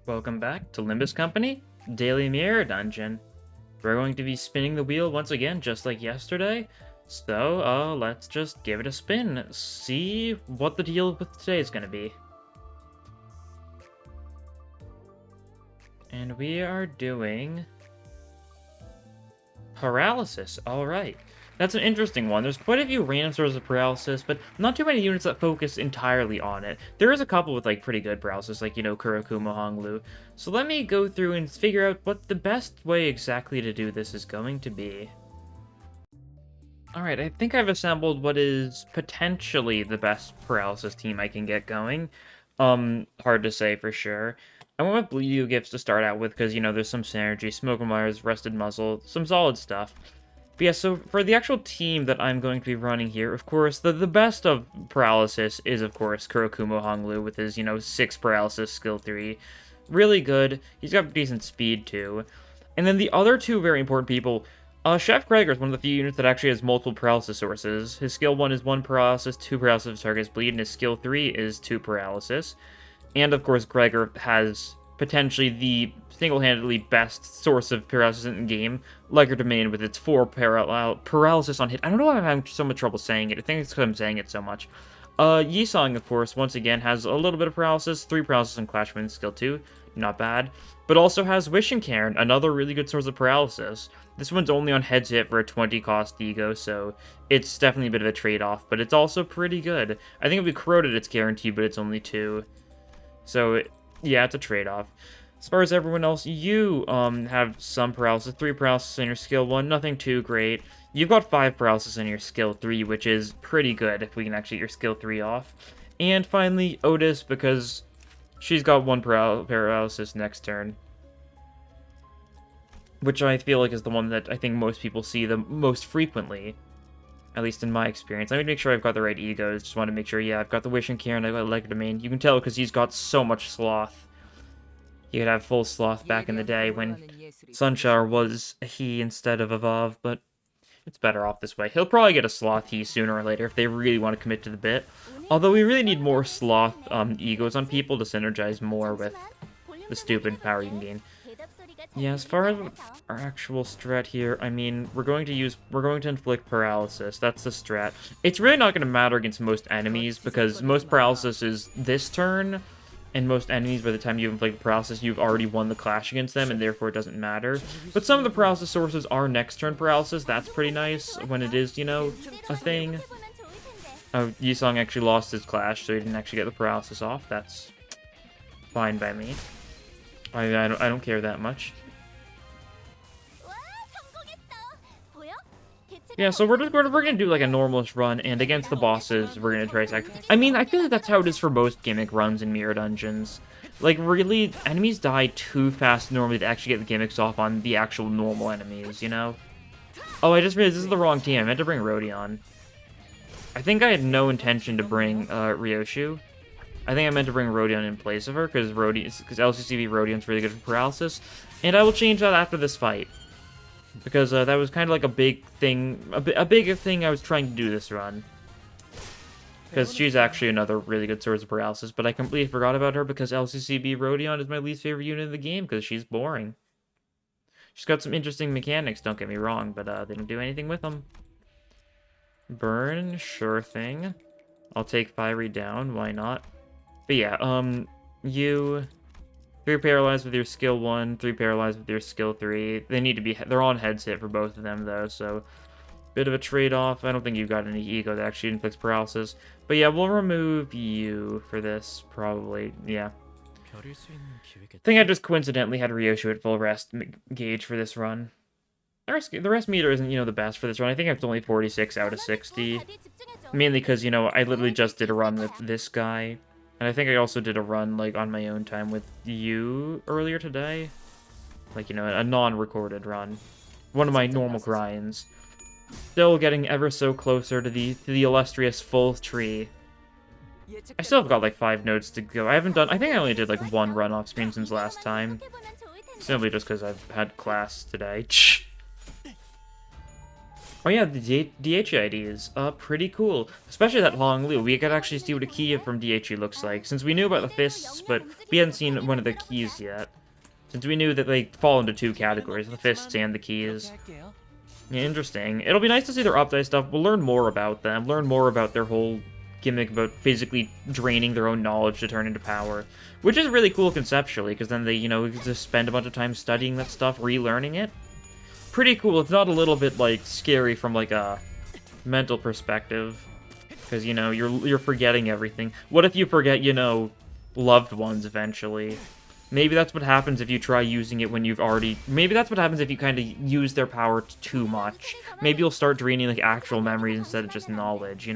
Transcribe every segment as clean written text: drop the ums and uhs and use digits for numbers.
Welcome back to Limbus Company, Daily Mirror Dungeon. We're going to be spinning the wheel once again, just like yesterday. So, let's just give it a spin. See what the deal with today is going to be. And we are doing paralysis. Alright. That's an interesting one. There's quite a few random sources of paralysis, but not too many units that focus entirely on it. There is a couple with, like, pretty good paralysis, like, Kurokumo Honglu. So let me go through and figure out what the best way exactly to do this is going to be. Alright, I think I've assembled what is potentially the best paralysis team I can get going. Hard to say for sure. I want my Bleed Gifts to start out with, because, there's some synergy, Smoke and Wires, Rusted Muzzle, some solid stuff. But yeah, so for the actual team that I'm going to be running here, of course, the best of paralysis is, of course, Kurokumo Honglu with his, 6 paralysis, skill 3. Really good. He's got decent speed, too. And then the other two very important people, Chef Gregor is one of the few units that actually has multiple paralysis sources. His skill 1 is 1 paralysis, 2 paralysis targets bleed, and his skill 3 is 2 paralysis. And, of course, Gregor has potentially the single-handedly best source of paralysis in the game, Legerdemain with its 4 paralysis on hit. I don't know why I'm having so much trouble saying it. I think it's because I'm saying it so much. Yisong, of course, once again, has a little bit of paralysis, 3 paralysis on Clash Wind, skill 2, not bad. But also has Wishing Cairn, another really good source of paralysis. This one's only on heads hit for a 20 cost ego, so it's definitely a bit of a trade-off, but it's also pretty good. I think if we corroded, it's guaranteed, but it's only 2. So, yeah, it's a trade-off. As far as everyone else, you have some paralysis, 3 paralysis in your skill 1, nothing too great. You've got 5 paralysis in your skill 3, which is pretty good if we can actually get your skill 3 off. And finally, Otis, because she's got 1 paralysis next turn, which I feel like is the one that I think most people see the most frequently, at least in my experience. Let me make sure I've got the right egos. Just want to make sure, yeah, I've got the Wishing Cairn, I've got Legerdemain. You can tell because he's got so much Sloth. He could have full Sloth back in the day when Sunshower was a he instead of a Vav, but it's better off this way. He'll probably get a Sloth he sooner or later if they really want to commit to the bit. Although we really need more Sloth egos on people to synergize more with the stupid power you can gain. Yeah, as far as our actual strat here, I mean, we're going to inflict paralysis. That's the strat. It's really not going to matter against most enemies, because most paralysis is this turn, and most enemies, by the time you inflict paralysis, you've already won the clash against them, and therefore it doesn't matter. But some of the paralysis sources are next turn paralysis. That's pretty nice when it is, a thing. Oh, Yisong actually lost his clash, so he didn't actually get the paralysis off. That's fine by me. I don't care that much. Yeah, so we're gonna do like a normalish run, and against the bosses, we're gonna try sacrifice. I mean, I feel like that's how it is for most gimmick runs in Mirror Dungeons. Like, really, enemies die too fast normally to actually get the gimmicks off on the actual normal enemies, Oh, I just realized this is the wrong team. I meant to bring Rodion. I think I had no intention to bring Ryoshu. I think I meant to bring Rodion in place of her, because LCCB Rodion's really good for paralysis. And I will change that after this fight. Because that was kind of like a big thing, a big thing I was trying to do this run. Because she's actually another really good source of paralysis, but I completely forgot about her because LCCB Rodion is my least favorite unit in the game because she's boring. She's got some interesting mechanics, don't get me wrong, but they don't do anything with them. Burn, sure thing. I'll take Fiery down, why not? But yeah, you... 3 paralyzed with your skill 1, 3 paralyzed with your skill 3. They're on heads hit for both of them, though, so bit of a trade-off. I don't think you've got any ego that actually inflicts paralysis. But yeah, we'll remove you for this, probably, yeah. I think I just coincidentally had Ryoshu at full rest gauge for this run. The rest meter isn't, the best for this run. I think it's only 46 out of 60. Mainly because, I literally just did a run with this guy. And I think I also did a run, like, on my own time with you earlier today. Like, a non-recorded run. One of my normal grinds. Still getting ever so closer to the illustrious full tree. I still have got, like, 5 nodes to go. I think I only did, like, 1 run off screen since last time. Simply just because I've had class today. Oh yeah, the DHID is pretty cool. Especially that Hong Lu. We could actually see what a key from DHE looks like. Since we knew about the fists, but we hadn't seen one of the keys yet. Since we knew that they fall into two categories, the fists and the keys. Yeah, interesting. It'll be nice to see their update stuff. We'll learn more about them. Learn more about their whole gimmick about basically draining their own knowledge to turn into power. Which is really cool conceptually, because then they, just spend a bunch of time studying that stuff, relearning it. Pretty cool. It's not a little bit, like, scary from, like, a mental perspective. Because, you're forgetting everything. What if you forget, loved ones eventually? Maybe that's what happens if you try using it when you've already... Maybe that's what happens if you kind of use their power too much. Maybe you'll start draining, like, actual memories instead of just knowledge,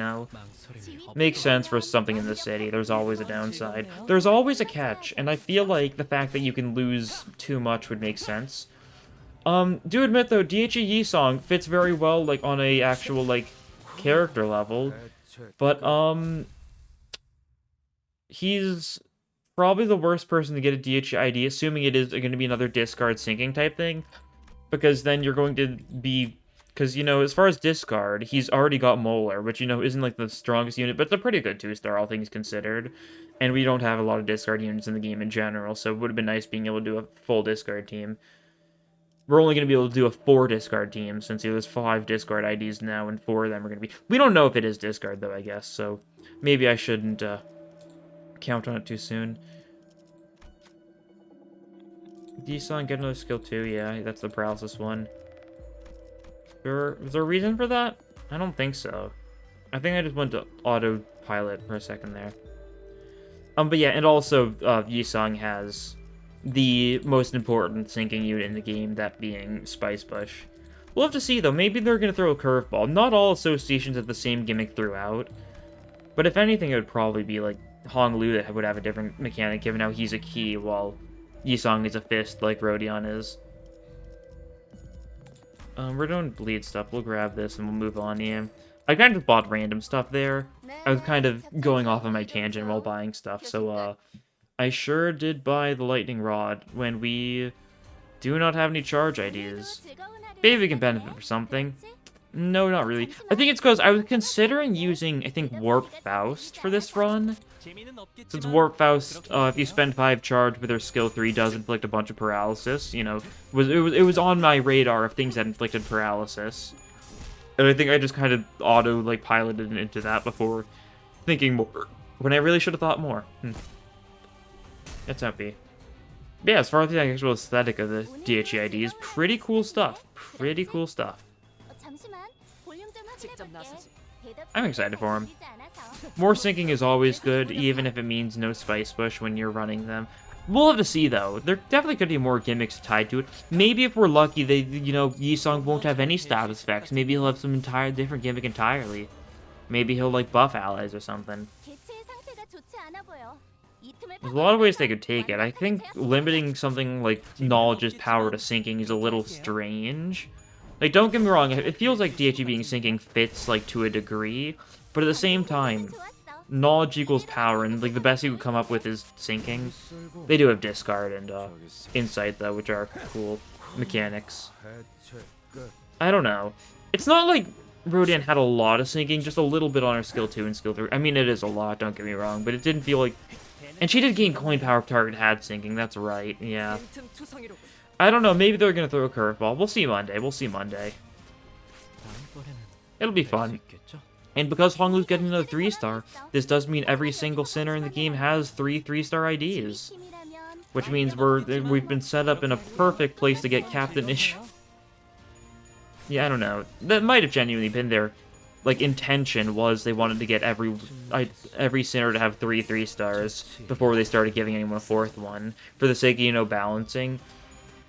Makes sense for something in the city. There's always a downside. There's always a catch, and I feel like the fact that you can lose too much would make sense. Do admit, though, DHE song fits very well, like, on a actual, like, character level. But, he's probably the worst person to get a DHE ID, assuming it is going to be another discard sinking type thing. Because then you're going to be... Because, as far as discard, he's already got Molar, which, isn't, like, the strongest unit, but it's a pretty good 2-star, all things considered. And we don't have a lot of discard units in the game in general, so it would have been nice being able to do a full discard team. We're only going to be able to do a 4 discard team, since there's 5 discard IDs now, and 4 of them are going to be... We don't know if it is discard, though, I guess, so maybe I shouldn't count on it too soon. D-Song, get another skill too, yeah, that's the paralysis one. Was there a reason for that? I don't think so. I think I just went to autopilot for a second there. But yeah, and also, Yisong has the most important sinking unit in the game, that being Spice Bush. We'll have to see, though. Maybe they're going to throw a curveball. Not all associations have the same gimmick throughout. But if anything, it would probably be, like, Hong Lu that would have a different mechanic, given how he's a key, while Yisong is a fist, like Rodion is. We're doing bleed stuff. We'll grab this and we'll move on, yeah. I kind of bought random stuff there. I was kind of going off on my tangent while buying stuff, so, I sure did buy the lightning rod when we do not have any charge IDs. Maybe we can benefit for something. No, not really. I think it's because I was considering using, I think, Warp Faust for this run. Since Warp Faust, if you spend 5 charge with her skill 3, does inflict a bunch of paralysis. It was on my radar of things that inflicted paralysis. And I think I just kind of piloted into that before thinking more. When I really should have thought more. That's happy. But yeah, as far as the actual aesthetic of the DHEID is pretty cool stuff. Pretty cool stuff. I'm excited for him. More sinking is always good, even if it means no Spice Bush when you're running them. We'll have to see, though. There definitely could be more gimmicks tied to it. Maybe if we're lucky, Yisong won't have any status effects. Maybe he'll have some different gimmick entirely. Maybe he'll, buff allies or something. There's a lot of ways they could take it. I think limiting something like Knowledge's power to sinking is a little strange. Don't get me wrong, it feels like DHE being sinking fits, to a degree, but at the same time, knowledge equals power, and, the best you could come up with is sinking. They do have discard and, insight, though, which are cool mechanics. I don't know. It's not like Rodion had a lot of sinking, just a little bit on her skill 2 and skill 3. I mean, it is a lot, don't get me wrong, but it didn't feel like... And she did gain coin power if target had sinking, that's right, yeah. I don't know, maybe they're gonna throw a curveball. We'll see Monday, It'll be fun. And because Hong Lu's getting another 3-star, this does mean every single sinner in the game has 3 3-star IDs. Which means we've been set up in a perfect place to get Captain Issue. Yeah, I don't know. That might have genuinely been their, intention was they wanted to get every sinner to have 3 3-stars before they started giving anyone a 4th one, for the sake of, balancing.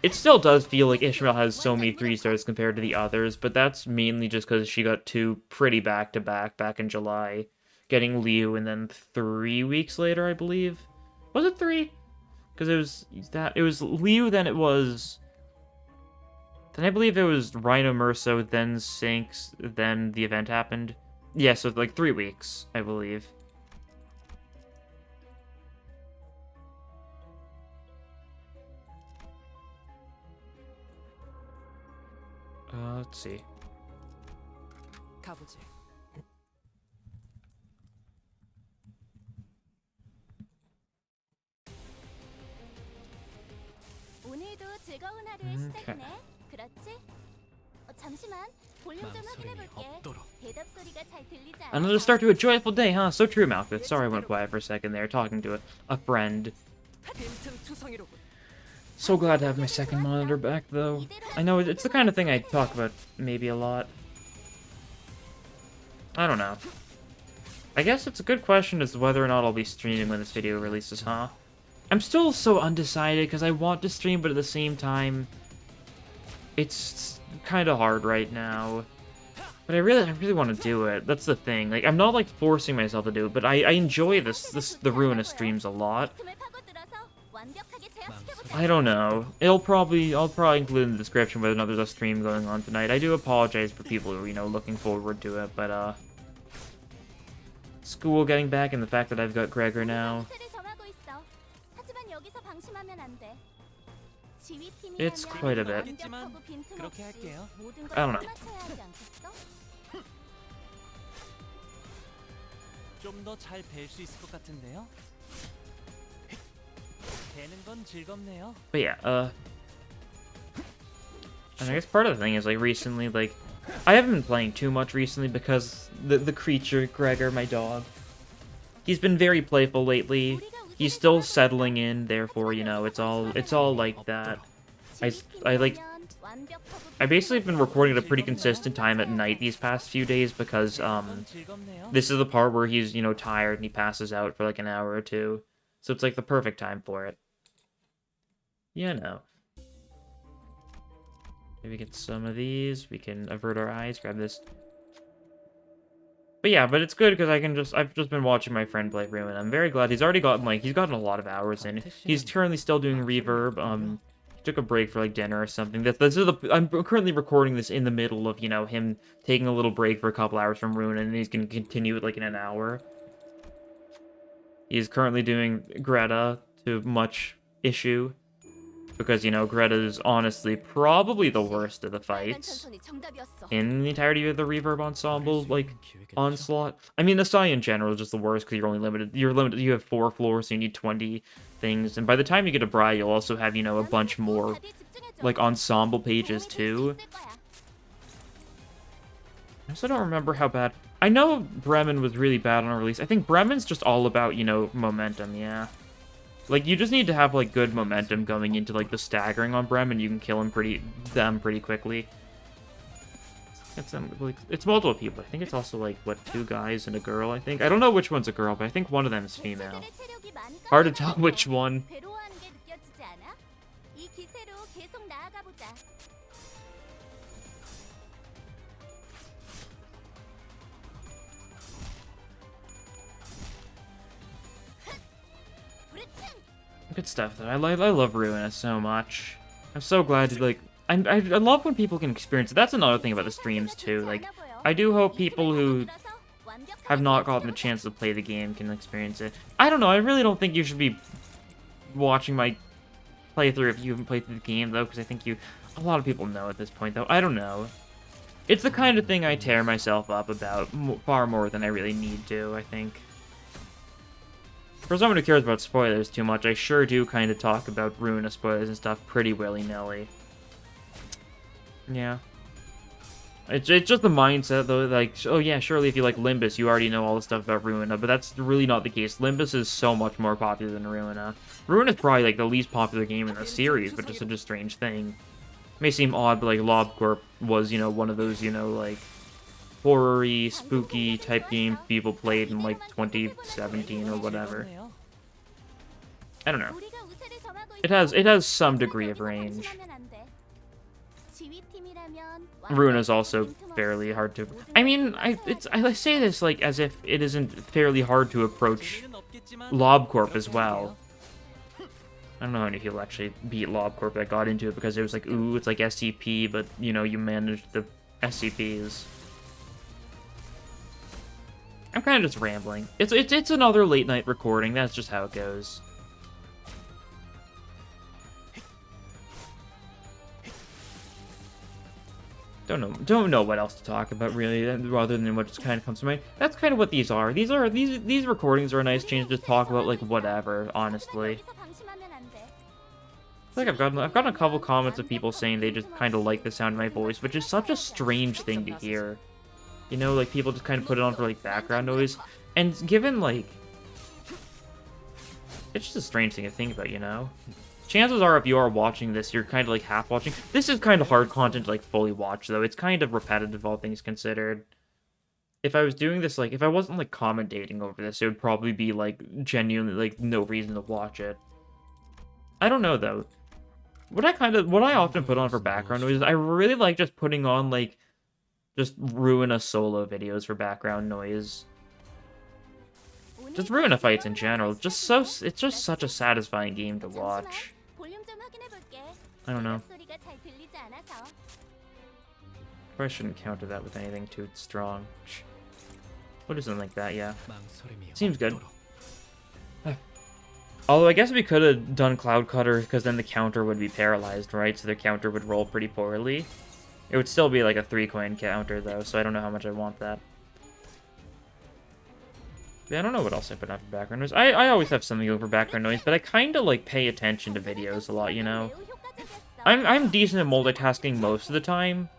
It still does feel like Ishmael has so many 3-stars compared to the others, but that's mainly just because she got 2 pretty back-to-back back in July. Getting Liu, and then 3 weeks later, I believe. Was it 3? Because it was Liu, then it was... Then I believe it was Rhino Merso, then Sinks, then the event happened. Yeah, so 3 weeks, I believe. Let's see. 가보지. 오늘도 즐거운 하루의 시작이네. 그렇지? 잠시만 볼륨 좀 확인해 볼게. 대답 소리가 잘 들리지 않아. Another start to a joyful day, huh? So true, Malthus. Sorry I went quiet for a second there, talking to a friend. 빈틈투성이로군. So glad to have my second monitor back, though. I know, it's the kind of thing I talk about maybe a lot. I don't know. I guess it's a good question as to whether or not I'll be streaming when this video releases, huh? I'm still so undecided because I want to stream, but at the same time, it's kind of hard right now. But I really want to do it. That's the thing. Like, I'm not like forcing myself to do it, but I enjoy the Ruina streams a lot. I don't know. I'll probably include in the description whether or not there's a stream going on tonight. I do apologize for people who are, you know, looking forward to it, but school getting back and the fact that I've got Gregor now. It's quite a bit. I don't know. 좀 더 잘 뵐 수 있을 것 같은데요. 배는 건 즐겁네요. But yeah, and I guess part of the thing is, like, recently, like, I haven't been playing too much recently because the creature, Gregor, my dog, he's been very playful lately. He's still settling in, therefore, you know, it's all like that. I basically have been recording at a pretty consistent time at night these past few days because, this is the part where he's, you know, tired and he passes out for like an hour or two. So it's like the perfect time for it. Yeah, no. Maybe get some of these. We can avert our eyes, grab this. But yeah, but it's good because I've just been watching my friend play Ruin. I'm very glad he's already gotten, like, he's gotten a lot of hours in. He's currently still doing reverb. He took a break for like dinner or something. I'm currently recording this in the middle of, you know, him taking a little break for a couple hours from Ruin, and he's gonna continue it like in an hour. He's currently doing Greta to much issue. Because, you know, Greta is honestly probably the worst of the fights in the entirety of the Reverb Ensemble, like, onslaught. I mean, the Sai in general is just the worst because you're only limited. You have 4 floors, so you need 20 things. And by the time you get to Bri, you'll also have, you know, a bunch more, like, ensemble pages, too. I also don't remember how bad... I know Bremen was really bad on release. I think Bremen's just all about, you know, momentum, yeah. Like, you just need to have, like, good momentum going into, like, the staggering on Bremen. You can kill him pretty quickly. It's multiple people. I think it's also, like, what, 2 guys and a girl, I think? I don't know which one's a girl, but I think one of them is female. Hard to tell which one. Good stuff, though. I love Ruina so much. I'm so glad to, like... I love when people can experience it. That's another thing about the streams, too. Like, I do hope people who have not gotten the chance to play the game can experience it. I don't know, I really don't think you should be watching my playthrough if you haven't played through the game, though, because I think a lot of people know at this point, though. I don't know. It's the kind of thing I tear myself up about far more than I really need to, I think. For someone who cares about spoilers too much, I sure do kind of talk about Ruina spoilers and stuff pretty willy-nilly. Yeah. It's just the mindset, though, like, oh yeah, surely if you like Limbus, you already know all the stuff about Ruina, but that's really not the case. Limbus is so much more popular than Ruina. Ruina is probably, like, the least popular game in the series, but just such a strange thing. It may seem odd, but, like, LobCorp was, you know, one of those, you know, like, horror-y, spooky type games people played in, like, 2017 or whatever. I don't know. It has some degree of range. Ruina's also fairly hard to... I mean, I say this, like, as if it isn't fairly hard to approach LobCorp as well. I don't know how many people actually beat LobCorp that got into it because it was like, ooh, it's like SCP, but, you know, you managed the SCPs. I'm kind of just rambling. It's another late night recording. That's just how it goes. Don't know what else to talk about really, rather than what just kind of comes to mind. That's kind of what these are. These recordings are a nice change to talk about like whatever. Honestly, I think I've gotten a couple comments of people saying they just kind of like the sound of my voice, which is such a strange thing to hear. You know, like people just kind of put it on for like background noise, and given like, it's just a strange thing to think about, you know. Chances are, if you are watching this, you're kind of like half watching. This is kind of hard content to like fully watch, though. It's kind of repetitive, all things considered. If I was doing this, like, if I wasn't like commentating over this, it would probably be like genuinely like no reason to watch it. I don't know though. What I often put on for background noise is I really like just putting on like just Ruina solo videos for background noise. Just Ruina fights in general. It's just such a satisfying game to watch. I don't know. Probably shouldn't counter that with anything too strong. We'll do something like that, yeah. Seems good. Although I guess we could have done Cloud Cutter, because then the counter would be paralyzed, right? So the counter would roll pretty poorly. It would still be like a 3-coin counter, though, so I don't know how much I want that. Yeah, I don't know what else I put on for background noise. I always have something over background noise, but I kind of like pay attention to videos a lot, you know? I'm decent at multitasking most of the time.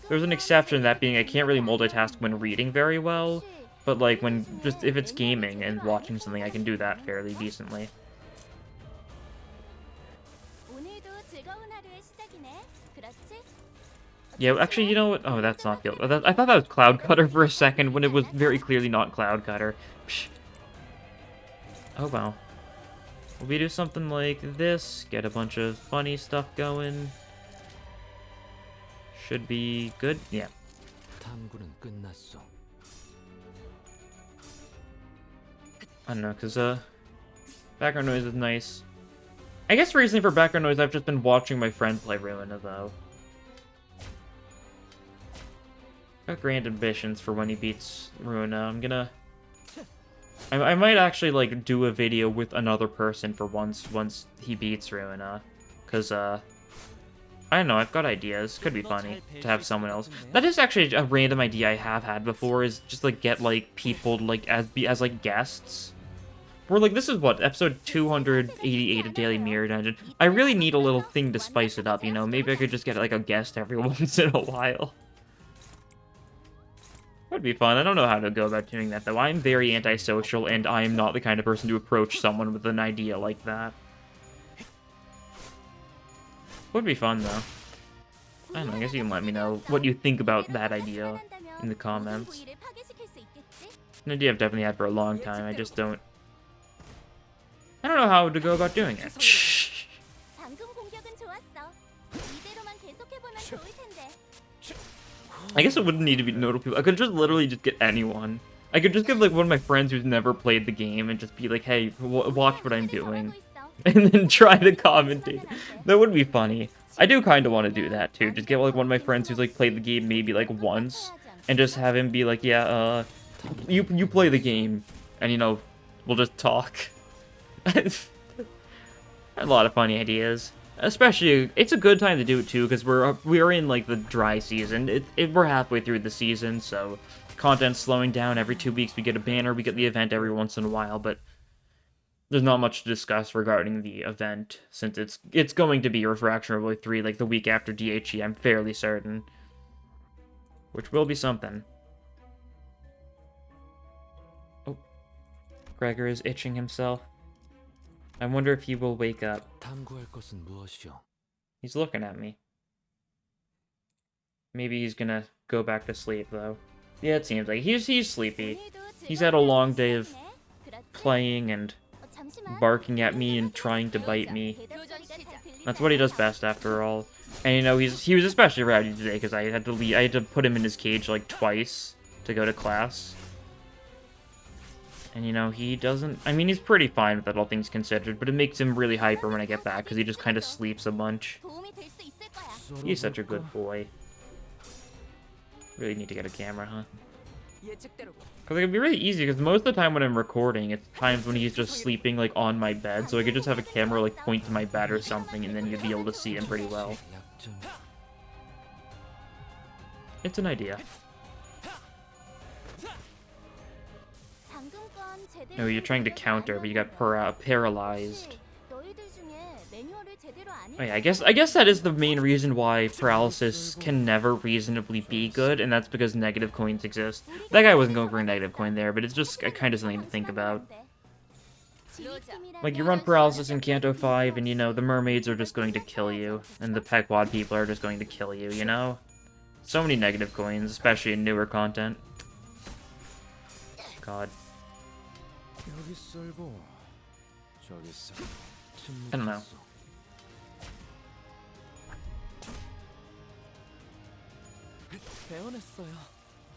There's an exception, that being I can't really multitask when reading very well, but like when if it's gaming and watching something, I can do that fairly decently. Yeah, actually, you know what? Oh, that's not the... I thought that was Cloud Cutter for a second when it was very clearly not Cloud Cutter. Psh. Oh, wow. Will we do something like this? Get a bunch of funny stuff going. Should be good. Yeah. I don't know, because, background noise is nice. I guess recently for background noise, I've just been watching my friend play Ruina, though. Got grand ambitions for when he beats Ruina. I'm gonna... I might actually, like, do a video with another person for once he beats Ruina. Because, I don't know, I've got ideas. Could be funny to have someone else. That is actually a random idea I have had before, is just, like, get, like, people, like, as like, guests. We're like, this is what, episode 288 of Daily Mirror Dungeon. I really need a little thing to spice it up, you know? Maybe I could just get, like, a guest every once in a while. Would be fun. I don't know how to go about doing that, though. I'm very antisocial, and I am not the kind of person to approach someone with an idea like that. Would be fun, though. I don't know, I guess you can let me know what you think about that idea in the comments. An idea I've definitely had for a long time, I just don't... I don't know how to go about doing it. I guess it wouldn't need to be notable people. I could just literally just get anyone. I could just give like one of my friends who's never played the game and just be like, hey, watch what I'm doing. And then try to commentate. That would be funny. I do kind of want to do that too. Just get like one of my friends who's like played the game maybe like once. And just have him be like, yeah, you play the game. And you know, we'll just talk. A lot of funny ideas. Especially, it's a good time to do it too, because we're in like the dry season. We're halfway through the season, so content's slowing down. Every 2 weeks we get a banner, we get the event every once in a while, but there's not much to discuss regarding the event, since it's going to be Refraction Reveal 3, like the week after DHE, I'm fairly certain. Which will be something. Oh, Gregor is itching himself. I wonder if he will wake up. He's looking at me. Maybe he's gonna go back to sleep, though. Yeah, it seems like he's sleepy. He's had a long day of playing and barking at me and trying to bite me. That's what he does best, after all. And you know, he was especially rowdy today because I had to put him in his cage like twice to go to class. And, you know, he doesn't... I mean, he's pretty fine with that, all things considered, but it makes him really hyper when I get back, because he just kind of sleeps a bunch. He's such a good boy. Really need to get a camera, huh? Because it could be really easy, because most of the time when I'm recording, it's times when he's just sleeping, like, on my bed, so I could just have a camera, like, point to my bed or something, and then you'd be able to see him pretty well. It's an idea. 방금 건 제대로 Oh, you're trying to counter, but you got paralyzed. 너희들 중에 매뉴얼을 제대로 안 Oh, yeah, I guess that is the main reason why paralysis can never reasonably be good, and that's because negative coins exist. That guy wasn't going for a negative coin there, but it's just kind of something to think about. Like, you run paralysis in Kanto 5, and, you know, the mermaids are just going to kill you, and the Pequod people are just going to kill you, you know? So many negative coins, especially in newer content. God. I don't know.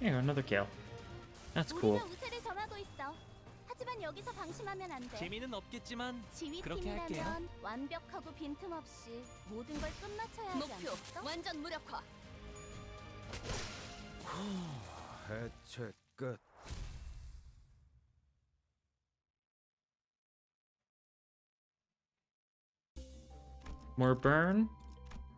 Yeah, another kill. That's cool. 우리가 우세를 점하고 있어. 하지만 여기서 방심하면 안 돼. 재미는 없겠지만 그렇게 할게요. 지휘팀이라면 완벽하고 빈틈없이 모든 걸 끝마쳐야 하지 않겠어? 완전 무력화. 해체 끝. More burn.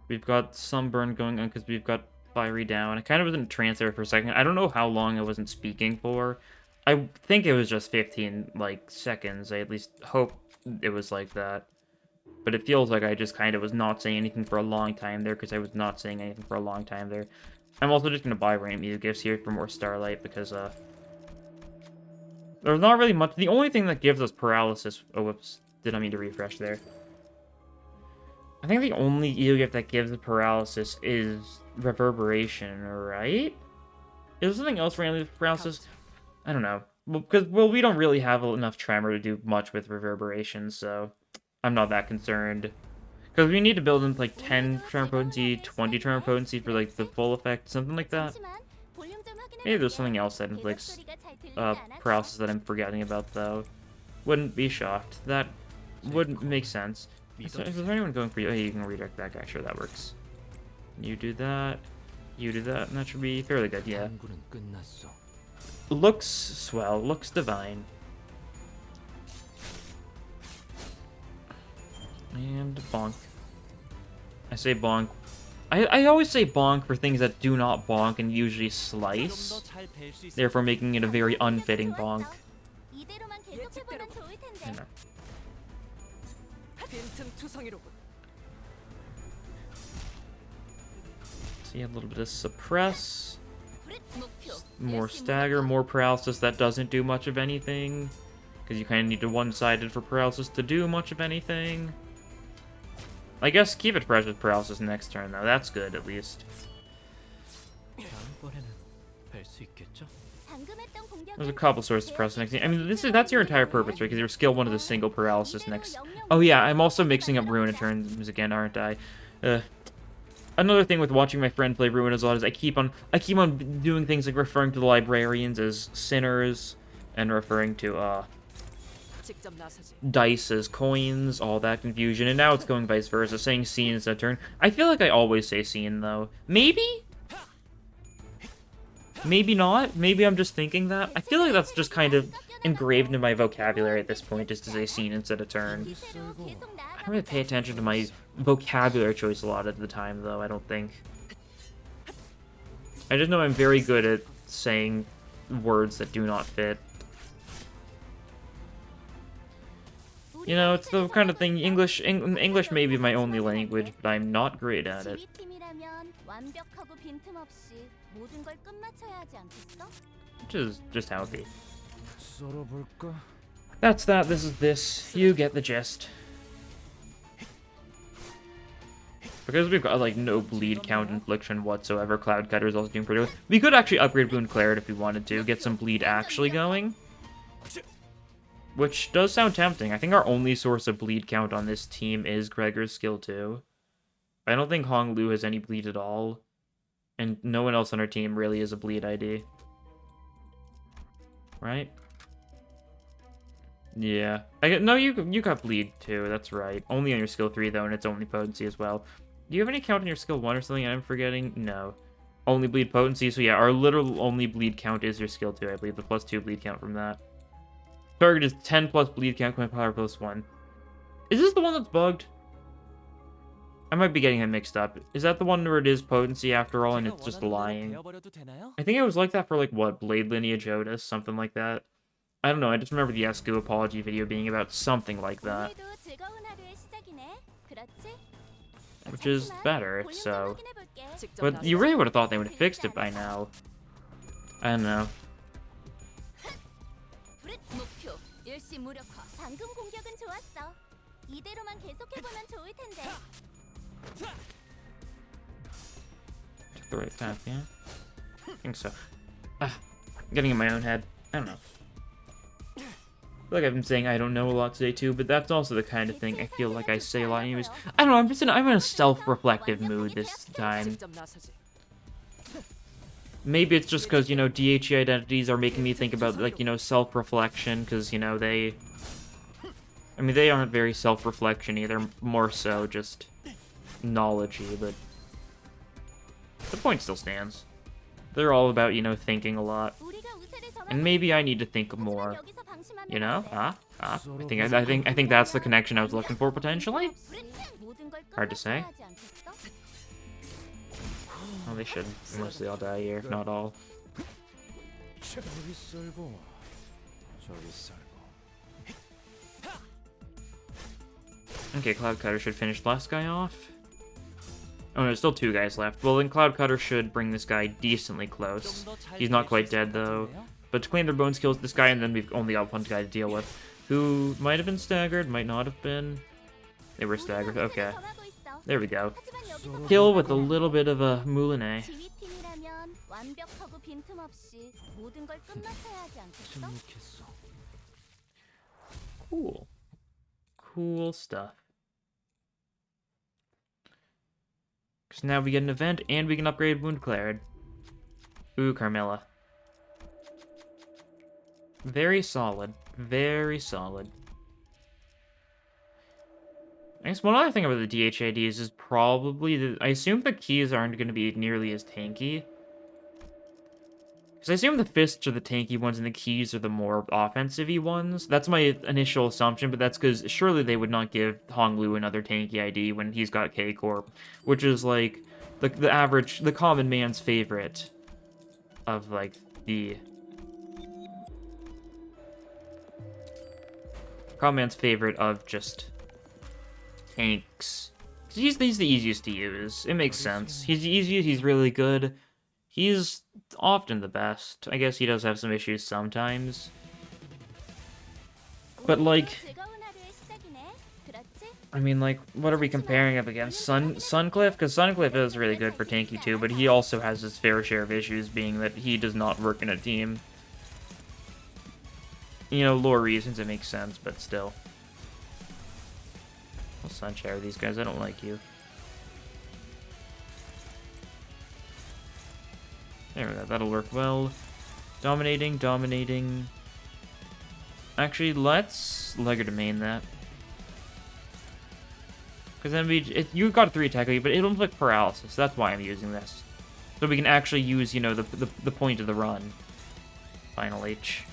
We've got some burn going on because we've got fiery down. I kind of wasn't transferred for a second. I don't know how long I wasn't speaking for. I think it was just 15, like, seconds. I at least hope it was like that. But it feels like I just kind of was not saying anything for a long time there because I was not saying anything for a long time there. I'm also just going to buy Rain Mew gifts here for more Starlight because, there's not really much. The only thing that gives us paralysis... Oh, whoops. Did I mean to refresh there? I think the only EU gift that gives the paralysis is reverberation, right? Is there something else randomly with paralysis? I don't know. Well, because, well, we don't really have enough tremor to do much with reverberation, so I'm not that concerned. Because we need to build in, like, 10 tremor potency, 20 tremor potency for, like, the full effect, something like that. Maybe there's something else that inflicts paralysis that I'm forgetting about, though. Wouldn't be shocked. That wouldn't make sense. Is there anyone going for you? Oh, you can redirect that guy. Sure, that works. You do that. You do that, and that should be fairly good, yeah. Looks swell. Looks divine. And bonk. I say bonk. I always say bonk for things that do not bonk and usually slice, therefore making it a very unfitting bonk. You know. See a little bit of suppress, more stagger, more paralysis that doesn't do much of anything, because you kind of need to one-sided for paralysis to do much of anything. I guess keep it fresh with paralysis next turn though, that's good at least. There's a couple sources of paralysis next. I mean, that's your entire purpose, right? Because your skill 1 is a single paralysis next. Oh yeah, I'm also mixing up Ruina turns again, aren't I? Another thing with watching my friend play Ruinas a lot is I keep on doing things like referring to the librarians as sinners, and referring to dice as coins, all that confusion, and now it's going vice versa, saying scene instead of turn. I feel like I always say scene though. Maybe? Maybe not. Maybe I'm just thinking that. I feel like that's just kind of engraved in my vocabulary at this point, just to say scene instead of turn. I don't really pay attention to my vocabulary choice a lot at the time, though, I don't think. I just know I'm very good at saying words that do not fit. You know, it's the kind of thing, English may be my only language, but I'm not great at it. Which is just how it be. That's that, this is this. You get the gist. Because we've got, like, no bleed count infliction whatsoever, Cloud Cutter is also doing pretty well. We could actually upgrade Boon Claret if we wanted to, get some bleed actually going. Which does sound tempting. I think our only source of bleed count on this team is Gregor's skill 2. I don't think Hong Lu has any bleed at all. And no one else on our team really is a bleed ID. Right? Yeah. No, you got bleed too, that's right. Only on your skill 3 though, and it's only potency as well. Do you have any count on your skill 1 or something I'm forgetting? No. Only bleed potency, so yeah, our literal only bleed count is your skill 2, I believe. The +2 bleed count from that. Target is 10 plus bleed count, coin power +1. Is this the one that's bugged? I might be getting it mixed up. Is that the one where it is potency after all and it's just lying? I think it was like that for, like, what, Blade Lineage Otis? Something like that. I don't know, I just remember the Escu apology video being about something like that. 오늘도 즐거운 하루의 시작이네. 그렇지? Which is 잠시만, better, 볼륨 좀 so... 확인해볼게. But you really would have thought they would have fixed it by now. I don't know. 목표 일시무력화. 방금 공격은 좋았어. 이대로만 계속해보면 좋을 텐데. Took the right path, yeah? I think so. Getting in my own head. I don't know. I feel like I've been saying I don't know a lot today too, but that's also the kind of thing I feel like I say a lot anyways. I don't know, I'm in a self-reflective mood this time. Maybe it's just because, you know, DHE identities are making me think about, like, you know, self-reflection, because, you know, they... I mean, they aren't very self-reflection-y, they're more so just knowledge-y, but... The point still stands. They're all about, you know, thinking a lot. And maybe I need to think more. You know? I think that's the connection I was looking for, potentially? Hard to say. Well, they should mostly all die here, if not all. 저기 썰고 저기 썰고. Okay, Cloud Cutter should finish the last guy off. Oh no, there's still 2 guys left. Well, then Cloud Cutter should bring this guy decently close. He's not quite dead, though. But to claim their bones kills this guy, and then we've only got 1 guy to deal with. Who might have been staggered, might not have been. They were staggered, okay. There we go. Kill with a little bit of a moulinet. 지휘팀이라면 완벽하고 빈틈없이 모든 걸 끝마쳐야 하지 않겠어? Cool. Cool stuff. Because now we get an event, and we can upgrade Wound Cleric. Ooh, Carmilla. Very solid. Very solid. I guess one other thing about the DHIDs is probably that I assume the keys aren't going to be nearly as tanky. Because I assume the fists are the tanky ones and the keys are the more offensive-y ones. That's my initial assumption, but that's because surely they would not give Honglu another tanky ID when he's got K-Corp, which is like the average, the common man's favorite of like the... Common man's favorite of just tanks. He's the easiest to use. It makes sense. He's the easiest, he's really good. He's often the best. I guess he does have some issues sometimes. But like... I mean, like, what are we comparing up against? Suncliff? Because Suncliff is really good for tanky too, but he also has his fair share of issues, being that he does not work in a team. You know, lore reasons, it makes sense, but still. I'll Sunshower these guys, I don't like you. There we go, that'll work well. Dominating, dominating. Actually, let's Legerdemain that. Because then you got a 3 attack, but it'll inflict paralysis. That's why I'm using this. So we can actually use, you know, the point of the run. Final H.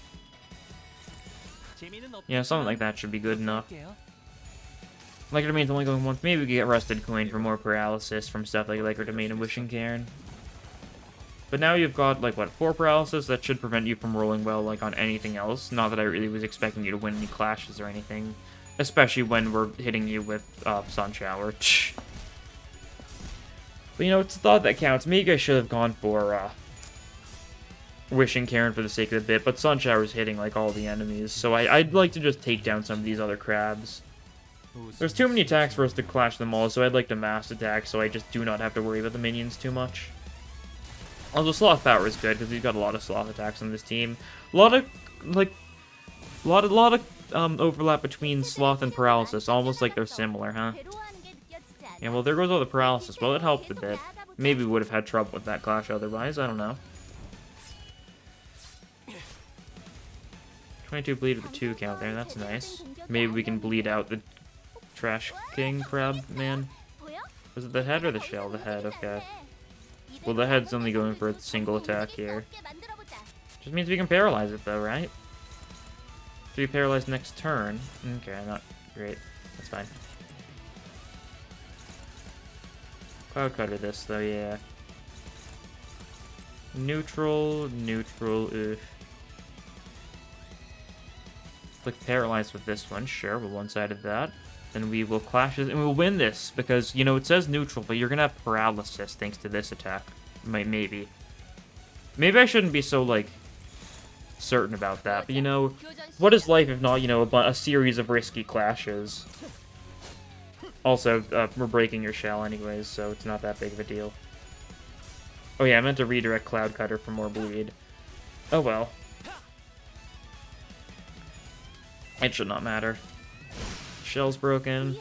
Yeah, something like that should be good enough. Legerdemain's only going once. Maybe we can get Rusted Coin for more paralysis from stuff like Legerdemain and Wishing Cairn. But now you've got, like, what, 4 paralysis? That should prevent you from rolling well, like, on anything else. Not that I really was expecting you to win any clashes or anything. Especially when we're hitting you with Sun Shower. But, you know, it's the thought that counts. Maybe I should have gone for Wishing Cairn for the sake of the bit, but Sun Shower's hitting, like, all the enemies. So I'd like to just take down some of these other crabs. There's too many attacks for us to clash them all, so I'd like to mass attack so I just do not have to worry about the minions too much. Although Sloth Power is good, because we've got a lot of Sloth attacks on this team. A lot of overlap between Sloth and Paralysis, almost like they're similar, huh? Yeah, well, there goes all the Paralysis. Well, it helped a bit. Maybe we would have had trouble with that clash otherwise, I don't know. 22 bleed with the 2 count there, that's nice. Maybe we can bleed out the Trash King Crab Man. Was it the head or the shell? The head, okay. Well, the head's only going for a single attack here. Just means we can paralyze it, though, right? So we paralyze next turn. Okay, not great. That's fine. Cloud Cutter this, though, yeah. Neutral, oof. Click Paralyzed with this one, sure, we're one-sided that. Then we will clash this, and we'll win this, because, you know, it says neutral, but you're gonna have paralysis thanks to this attack. Maybe. Maybe I shouldn't be so, like, certain about that, but, you know, what is life if not, you know, a series of risky clashes? Also, we're breaking your shell anyways, so it's not that big of a deal. Oh yeah, I meant to redirect Cloud Cutter for more bleed. Oh well. It should not matter. Shell's broken.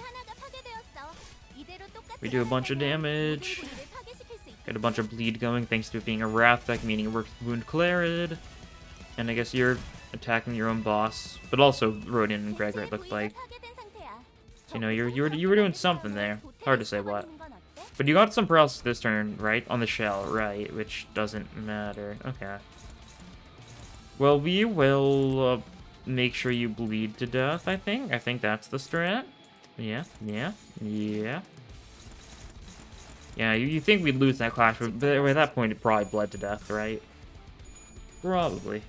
We do a bunch of damage. Get a bunch of bleed going thanks to it being a Wrath deck, meaning it works with Wound Cleared. And I guess you're attacking your own boss, but also Ruina and Gregor, it looked like. So, you know, you were doing something there. Hard to say what. But you got some paralysis this turn, right? On the shell, right? Which doesn't matter. Okay. Well, we will make sure you bleed to death, I think. I think that's the strat. Yeah. Yeah, you think we'd lose that clash, but at that point it probably bled to death, right? Probably.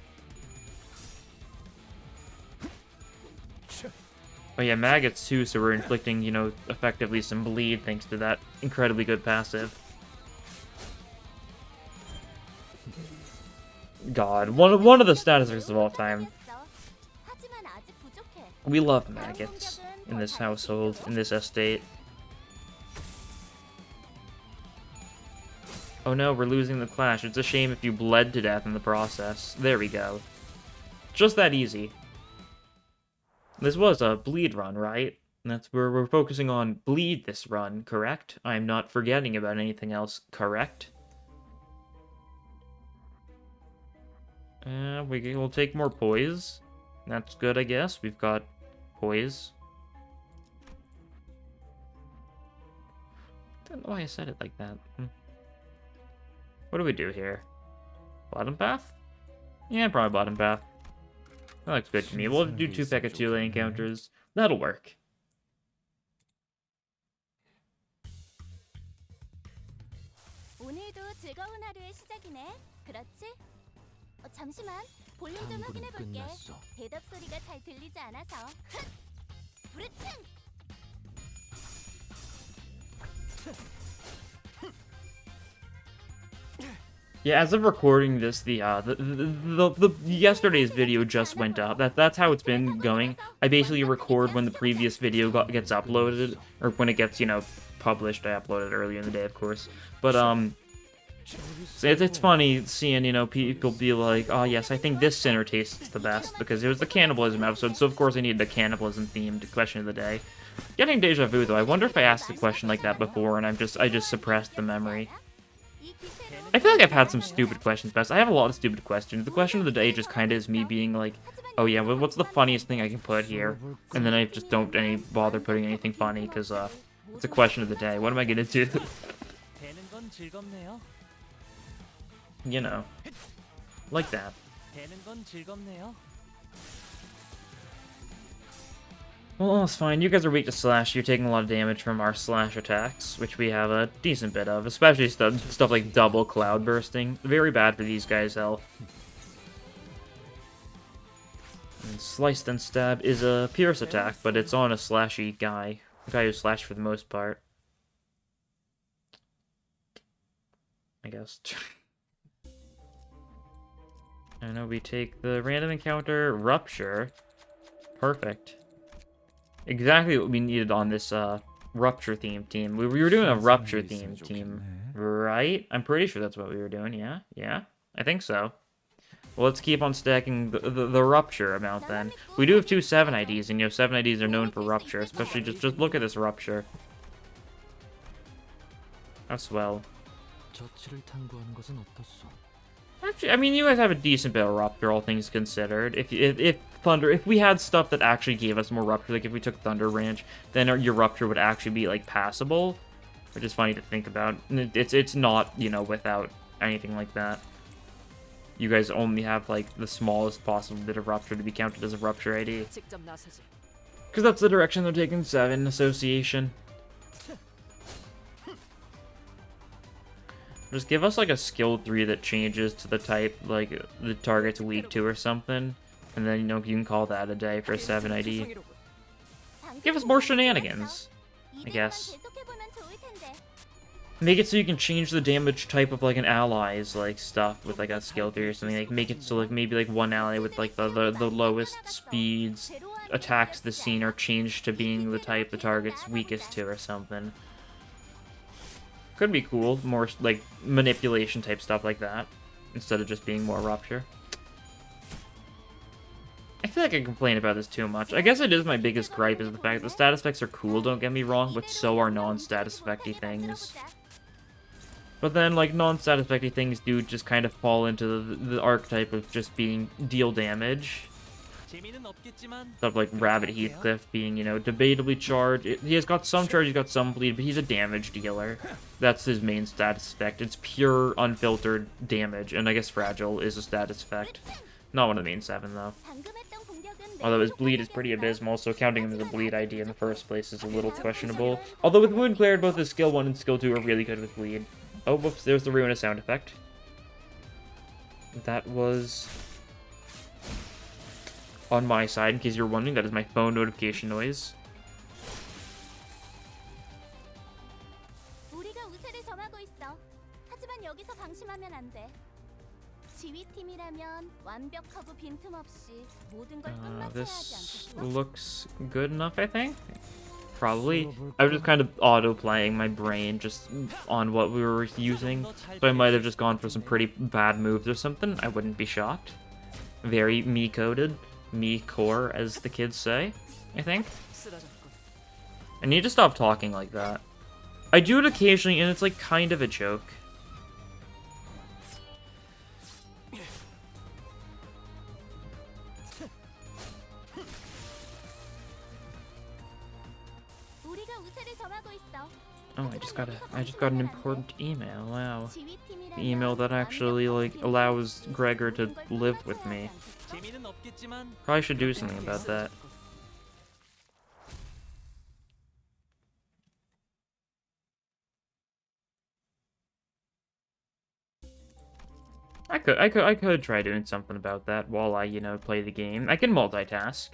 Oh yeah, maggots too, so we're inflicting, you know, effectively some bleed thanks to that incredibly good passive. God, one of the statuses of all time. We love maggots in this household, in this estate. Oh no, we're losing the clash. It's a shame if you bled to death in the process. There we go. Just that easy. This was a bleed run, right? That's where we're focusing on bleed this run, correct? I'm not forgetting about anything else, correct? We'll take more poise. That's good, I guess. We've got poise. I don't know why I said it like that. What do we do here? Bottom path? Yeah, probably bottom path. That looks good to me. We'll do 2 P.E.K.K.A 2-lane encounters. That'll work. 오늘도 즐거운 하루의 시작이네. 그렇지? 잠시만 볼륨 좀 확인해 볼게. 대답 소리가 잘 들리지 않아서. 부르릉! Yeah, as of recording this, the yesterday's video just went up. That's how it's been going. I basically record when the previous video gets uploaded, or when it gets, you know, published. I upload it earlier in the day, of course. But it's funny seeing, you know, people be like, oh yes, I think this sinner tastes the best because it was the cannibalism episode. So of course I needed a cannibalism themed question of the day. Getting deja vu though. I wonder if I asked a question like that before and I just suppressed the memory. I feel like I've had some stupid questions best. I have a lot of stupid questions. The question of the day just kind of is me being like, oh yeah, well, what's the funniest thing I can put here? And then I just don't bother putting anything funny because it's a question of the day. What am I gonna do? You know, like that. Well, it's fine. You guys are weak to slash. You're taking a lot of damage from our slash attacks, which we have a decent bit of, especially stuff like double cloud bursting. Very bad for these guys' health. And slice and stab is a pierce attack, but it's on a slashy guy. A guy who slashed for the most part. I guess. I know we take the random encounter, Rupture. Perfect. Exactly what we needed on this Rupture themed team. We were doing a Rupture themed team, right? I'm pretty sure that's what we were doing, yeah? Yeah? I think so. Well, let's keep on stacking the Rupture amount then. We do have 2 7 IDs, and you know, 7 IDs are known for Rupture, especially just look at this Rupture. How swell. Actually, I mean, you guys have a decent bit of Rupture, all things considered. If we had stuff that actually gave us more Rupture, like if we took Thunder Ranch, then your Rupture would actually be, like, passable. Which is funny to think about. It's not, you know, without anything like that. You guys only have, like, the smallest possible bit of Rupture to be counted as a Rupture ID. Because that's the direction they're taking 7, Association. Just give us like a skill 3 that changes to the type like the target's weak to or something. And then, you know, you can call that a day for a 7 ID. Give us more shenanigans, I guess. Make it so you can change the damage type of like an ally's like stuff with like a skill 3 or something. Like make it so like maybe like one ally with like the lowest speeds attacks the scene are changed to being the type the target's weakest to or something. Could be cool, more like manipulation type stuff like that, instead of just being more rupture. I feel like I complain about this too much. I guess it is my biggest gripe is the fact that the status effects are cool, don't get me wrong, but so are non-status effecty things. But then, like, non-status effecty things do just kind of fall into the archetype of just being deal damage. Stuff like Rabbit Heathcliff being, you know, debatably charged. He has got some charge, he's got some bleed, but he's a damage dealer. That's his main status effect. It's pure, unfiltered damage, and I guess Fragile is a status effect. Not one of the main 7, though. Although his bleed is pretty abysmal, so counting him as a bleed ID in the first place is a little questionable. Although with Wound Cleared, both his skill 1 and skill 2 are really good with bleed. Oh, whoops, there's the Ruina sound effect. That was on my side, in case you're wondering. That is my phone notification noise. This looks good enough, I think. Probably. I was just kind of auto-playing my brain just on what we were using, so I might have just gone for some pretty bad moves or something. I wouldn't be shocked. Very me-coded. Me-core, as the kids say, I think. I need to stop talking like that. I do it occasionally, and it's like kind of a joke. Oh, I just got an important email. Wow. The email that actually like allows Gregor to live with me. Probably should do something about that. I could try doing something about that while I, you know, play the game. I can multitask.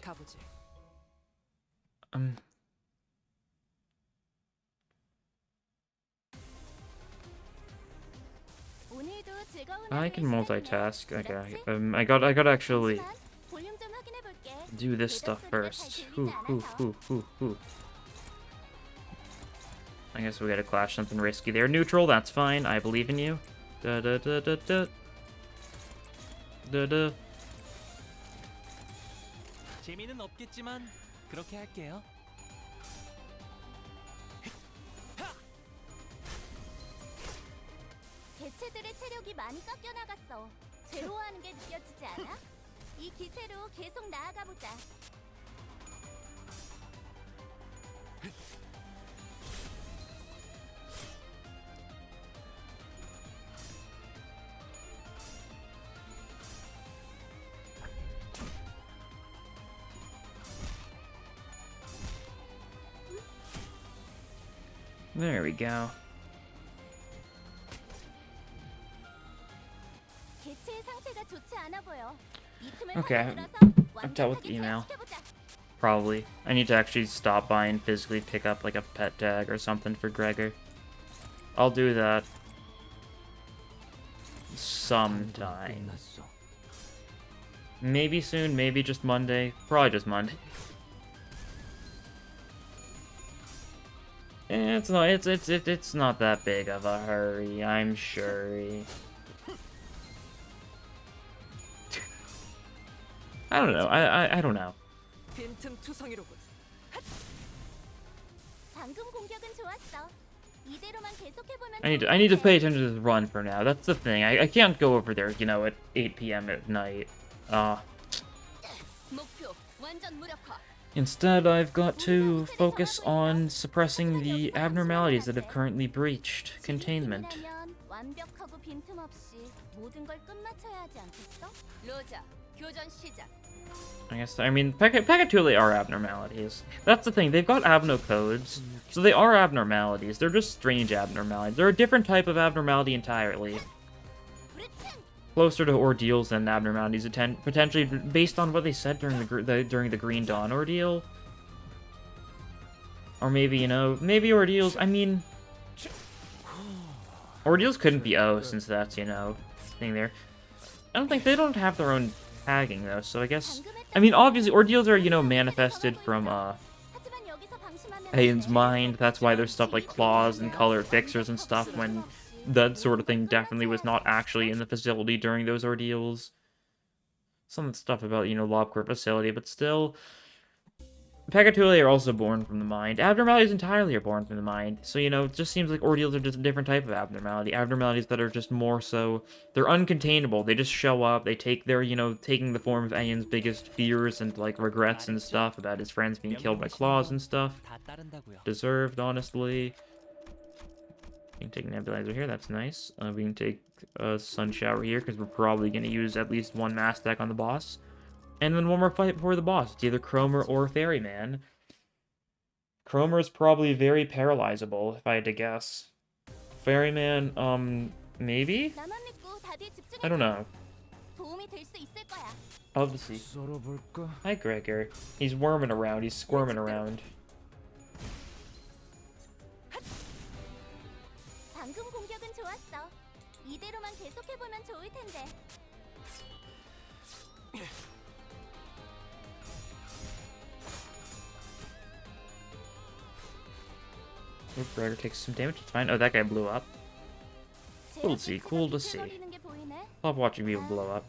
I can multitask. Okay. I gotta actually do this stuff first. I guess we gotta clash something risky there. Neutral, that's fine. I believe in you. Da da da da da. Da da. 재미는 없겠지만 그렇게 할게요. 개체들의 체력이 많이 깎여 나갔어. 괴로워하는 게 느껴지지 않아? 이 기세로 계속 나아가 보자. There we go. Okay, I've dealt with email. Probably. I need to actually stop by and physically pick up like a pet tag or something for Gregor. I'll do that sometime. Maybe soon, maybe just Monday. Probably just Monday. It's not that big of a hurry, I'm sure. I don't know. I don't know. I need to pay attention to the run for now. That's the thing. I can't go over there, you know, at 8 p.m. at night. Instead, I've got to focus on suppressing the abnormalities that have currently breached containment. 빈틈없이 모든 걸 끝마쳐야 하지 않겠어? 로자, 교전 시작. I mean, Pecatuli are abnormalities. That's the thing, they've got abno codes, so they are abnormalities. They're just strange abnormalities. They're a different type of abnormality entirely. Closer to ordeals than abnormalities, potentially based on what they said during the Green Dawn ordeal. Or maybe, you know, maybe ordeals, I mean... Ordeals couldn't be O, since that's, you know, thing there. I don't think they don't have their own tagging, though, so I guess... I mean, obviously, ordeals are, you know, manifested from, Ayan's mind. That's why there's stuff like claws and colored fixers and stuff, when that sort of thing definitely was not actually in the facility during those ordeals. Some stuff about, you know, Lobcore facility, but still... Pecatuli are also born from the mind. Abnormalities entirely are born from the mind. So, you know, it just seems like ordeals are just a different type of abnormality. Abnormalities that are just more so... They're uncontainable. They just show up. They take their, you know, taking the form of Ayan's biggest fears and, like, regrets and stuff about his friends being killed by claws and stuff. 다 따른다고요. Deserved, honestly. We can take an nebulizer here. That's nice. We can take a sun shower here, because we're probably going to use at least one mass deck on the boss. And then one more fight before the boss. It's either Cromer or Ferryman. Cromer is probably very paralyzable, if I had to guess. Ferryman, maybe? I don't know. I'll have to see. 썰어볼까? Hi, Gregor. He's worming around. He's squirming around. 방금 공격은 좋았어. 이대로만 계속해보면 좋을 텐데. Oop, Gregor takes some damage. It's fine. Oh, that guy blew up. Cool to see. Cool to see. Love watching people blow up.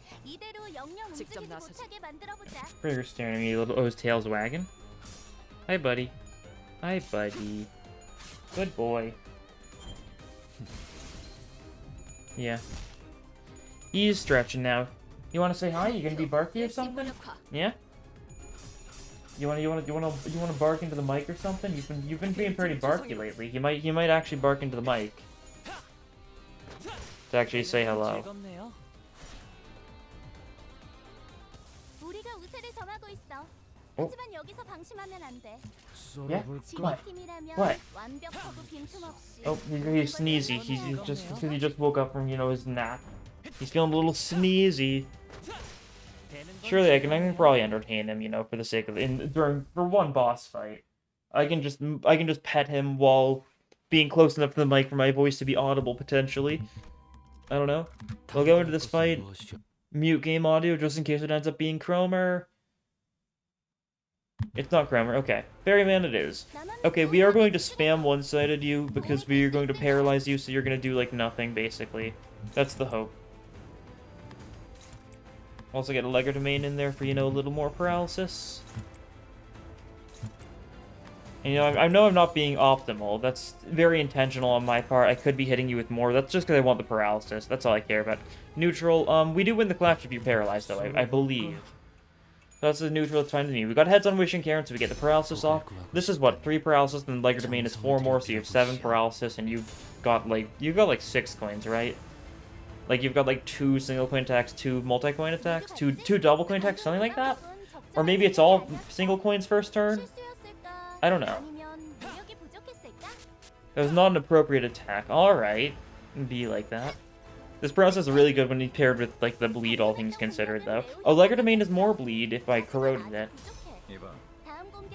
Gregor's staring at me. Oh, his tail's wagging. Hi, buddy. Hi, buddy. Good boy. Yeah. He's stretching now. You want to say hi? You gonna be barky or something? Yeah. You wanna bark into the mic or something? You've been being pretty barky lately. You might actually bark into the mic to actually say hello. 즐겁네요. 우리가 우세를 점하고 있어. 어? 하지만 여기서 방심하면 안 돼. Yeah? 썰어볼까? What? 지휘팀이라면 What? 완벽하고 빈틈없이. Oh, he's sneezy. He's just because he just woke up from, you know, his nap. He's feeling a little sneezy. Surely I can probably entertain him, you know, for the sake of for one boss fight. I can just pet him while being close enough to the mic for my voice to be audible potentially. I don't know. We'll go into this fight, mute game audio just in case it ends up being Cromer. It's not Cromer. Okay, Ferryman it is. Okay, we are going to spam one-sided you because we are going to paralyze you, so you're going to do like nothing basically. That's the hope. Also get a Legger domain in there for, you know, a little more paralysis. And, you know, I know I'm not being optimal. That's very intentional on my part. I could be hitting you with more. That's just because I want the paralysis. That's all I care about. Neutral, we do win the clash if you're paralyzed, though, I believe. That's the neutral, it's fine with me. We got heads on Wishing Karen, so we get the paralysis off. This is what, 3 paralysis, and the Legger domain is 4 more, so you have 7 paralysis, and you've got like 6 coins, right? Like, you've got, like, 2 single-coin attacks, 2 multi-coin attacks, 2 double-coin attacks, something like that? Or maybe it's all single coins first turn? I don't know. That was not an appropriate attack. Alright. Be like that. This process is really good when paired with, like, the bleed, all things considered, though. Oh, Legger domain is more bleed if I corroded it.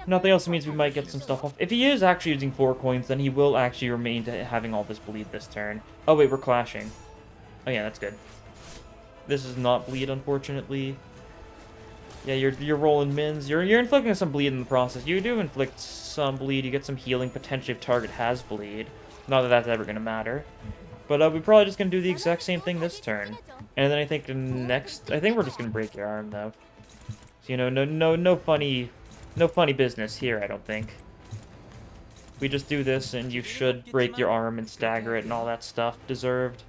Nothing else means we might get some stuff off. If he is actually using 4 coins, then he will actually remain to having all this bleed this turn. Oh, wait, we're clashing. Oh yeah, that's good. This is not bleed, unfortunately. Yeah, you're rolling mins. You're inflicting some bleed in the process. You do inflict some bleed. You get some healing potentially if target has bleed. Not that that's ever gonna matter. But we're probably just gonna do the exact same thing this turn. And then I think I think we're just gonna break your arm though. So, you know, no funny business here. I don't think. We just do this, and you should break your arm and stagger it and all that stuff. Deserved.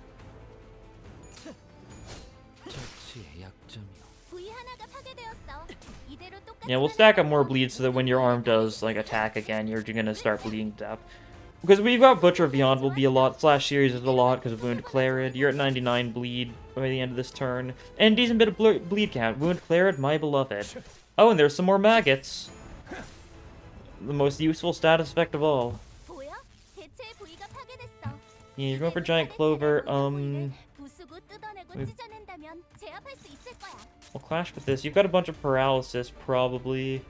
Yeah, we'll stack up more bleed so that when your arm does, like, attack again, you're gonna start bleeding to death. Because we've got Butcher Beyond will be a lot, Slash Series is a lot because of Wound Clarid. You're at 99 bleed by the end of this turn. And decent bit of bleed count. Wound Clarid, my beloved. Oh, and there's some more maggots. The most useful status effect of all. 보여? 대체의 부위가 파괴됐어. Yeah, you're going for Giant Clover. 부수고 뜯어내고 음. 찢어낸다면 제압할 수 있을 거야. We'll clash with this. You've got a bunch of paralysis, probably.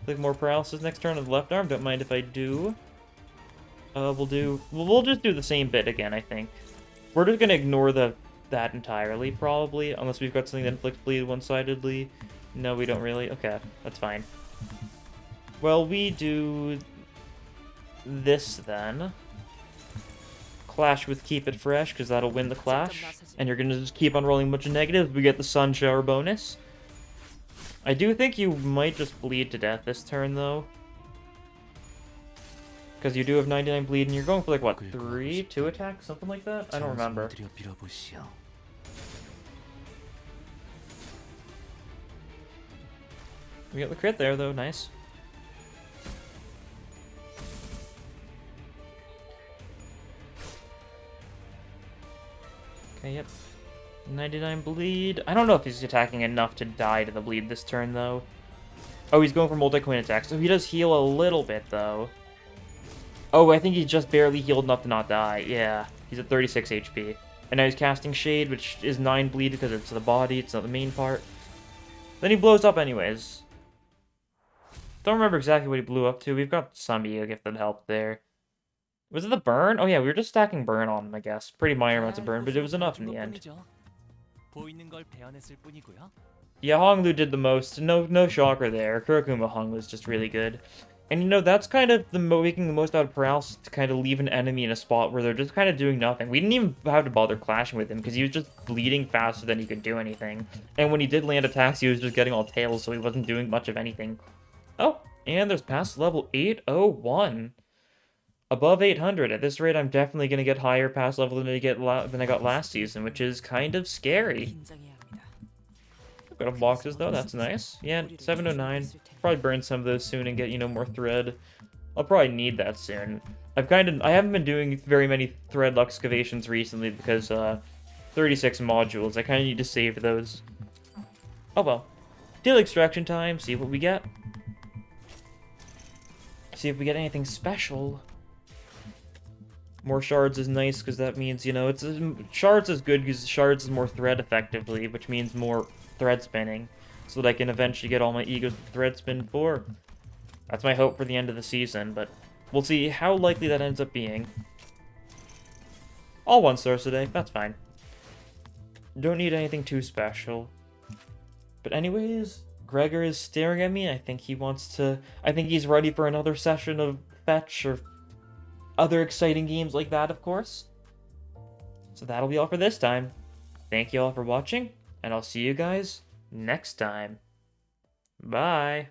Like more paralysis next turn on the left arm. Don't mind if I do. We'll just do the same bit again, I think. We're just gonna ignore that entirely, probably, unless we've got something that inflicts bleed one-sidedly. No, we don't really. Okay, that's fine. Well, we do this then. Clash with Keep It Fresh, because that'll win the clash. And you're gonna just keep on rolling a bunch of negatives. We get the Sun Shower bonus. I do think you might just bleed to death this turn, though. Because you do have 99 bleed, and you're going for, like, what, 2 attacks? Something like that? I don't remember. We got the crit there, though. Nice. Okay, yep. 99 bleed. I don't know if he's attacking enough to die to the bleed this turn, though. Oh, he's going for multi-coin attacks. So he does heal a little bit, though. Oh, I think he's just barely healed enough to not die. Yeah, he's at 36 HP. And now he's casting Shade, which is 9 bleed because it's the body, it's not the main part. Then he blows up anyways. Don't remember exactly what he blew up to. We've got some Ego Gift that helped there. Was it the burn? Oh yeah, we were just stacking burn on him, I guess. Pretty minor amounts of burn, but it was enough in the end. Yeah, Honglu did the most. No shocker there. Kurakuma Hong was just really good. And you know, that's kind of making the most out of paralysis, to kind of leave an enemy in a spot where they're just kind of doing nothing. We didn't even have to bother clashing with him because he was just bleeding faster than he could do anything. And when he did land attacks, he was just getting all tails, so he wasn't doing much of anything. Oh, and there's past level 801. Above 800. At this rate, I'm definitely going to get higher past level than I got last season, which is kind of scary. Got a boxes though, that's nice. Yeah, 709. Probably burn some of those soon and get, you know, more thread. I'll probably need that soon. I haven't been doing very many thread excavations recently because 36 modules. I kind of need to save those. Oh well. Deal extraction time, see what we get. See if we get anything special. More shards is nice because that means, you know, shards is good because shards is more thread effectively, which means more thread spinning, so that I can eventually get all my egos to thread spin for. That's my hope for the end of the season, but we'll see how likely that ends up being. All 1 stars today, that's fine. Don't need anything too special. But anyways, Gregor is staring at me. I think he's ready for another session of Fetch or other exciting games like that, of course. So that'll be all for this time. Thank you all for watching, and I'll see you guys next time. Bye.